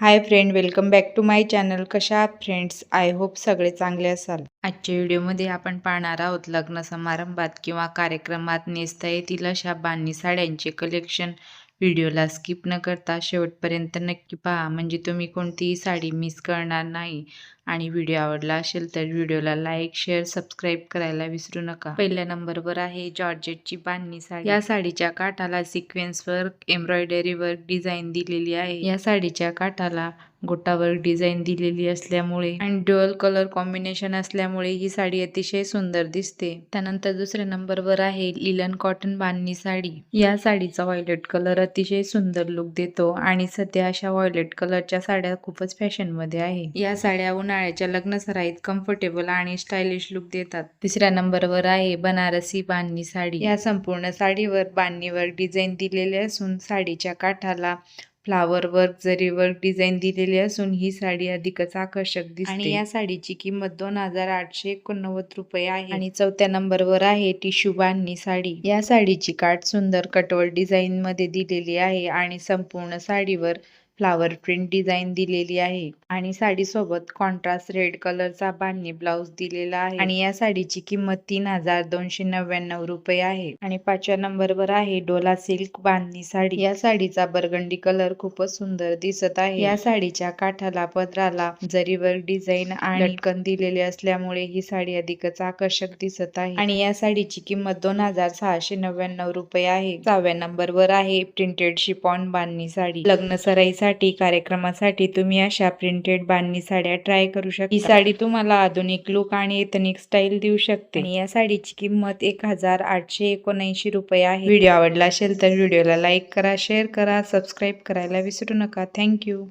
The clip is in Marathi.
High friend, welcome back to my channel. कशा आहात फ्रेंड्स? आय होप सगळे चांगले असाल. आजच्या व्हिडिओमध्ये आपण पाहणार आहोत लग्न समारंभात किंवा कार्यक्रमात नेसता येतील अशा बांधणी साड्यांचे कलेक्शन. व्हिडिओला स्किप न करता शेवटपर्यंत नक्की पहा, म्हणजे तुम्ही कोणतीही साडी मिस करणार नाही. आणि व्हिडिओ आवडला असेल तर व्हिडिओला लाईक, शेअर, सबस्क्राईब करायला विसरू नका. पहिल्या नंबरवर आहे जॉर्जेटची बांधणी साडी. या साडीच्या काठाला sequence work, embroidery work design दिलेली आहे. या साडीच्या काठाला गोटावर डिझाईन दिलेली असल्यामुळे आणि ड्युअल कलर कॉम्बिनेशन असल्यामुळे ही साडी अतिशय सुंदर दिसते. त्यानंतर दुसऱ्या नंबरवर आहे लिलन कॉटन बांधणी साडी. या साडीचा व्हायलेट कलर अतिशय सुंदर लुक देतो आणि सध्या अशा व्हायलेट कलरच्या साड्या खूपच फॅशन मध्ये आहे. या साड्या उन्हाळ्याच्या लग्न सराईत कम्फर्टेबल आणि स्टायलिश लुक देतात. तिसऱ्या नंबरवर आहे बनारसी बांधणी साडी. या संपूर्ण साडीवर बांधणीवर डिझाईन दिलेले असून साडीच्या काठाला फ्लावर वर्क, जरी वर्क डिझाईन दिलेली असून ही साडी अधिकच आकर्षक दिसते. आणि या साडीची किंमत 2889 रुपये आहे. आणि चौथ्या नंबरवर आहे टिश्यू बांधणी साडी. या साडीची काठ सुंदर कटवर्क डिझाईन मध्ये दिलेली आहे आणि संपूर्ण साडीवर फ्लावर प्रिंट डिझाईन दिलेली आहे. आणि साडी सोबत कॉन्ट्रास्ट रेड कलरचा बांधणी ब्लाउज दिलेला आहे. आणि या साडीची किंमत 3299 रुपये आहे. आणि पाचव्या नंबरवर आहे डोला सिल्क बांधणी साडी. या साडीचा बर्गंडी कलर खूपच सुंदर दिसत आहे. या साडीच्या काठाला पदराला जरीवर डिझाईन आणि लटकन दिलेले असल्यामुळे ही साडी अधिकच आकर्षक दिसत आहे. आणि या साडीची किंमत 2699 रुपये आहे. सहाव्या नंबरवर आहे प्रिंटेड शिफॉन बांधणी साडी. लग्न सराईसाठी कार्यक्रमासाठी तुम्ही अशा प्रिंटेड बांधणी साड्या ट्राय करू शकता. ही साडी तुम्हाला आधुनिक लुक आणि एथनिक स्टाईल देऊ शकते. आणि या साडीची किंमत 1879 रुपये आहे. व्हिडिओ आवडला असेल तर व्हिडिओला लाईक करा, शेअर करा, सबस्क्राईब करायला विसरू नका. थँक्यू.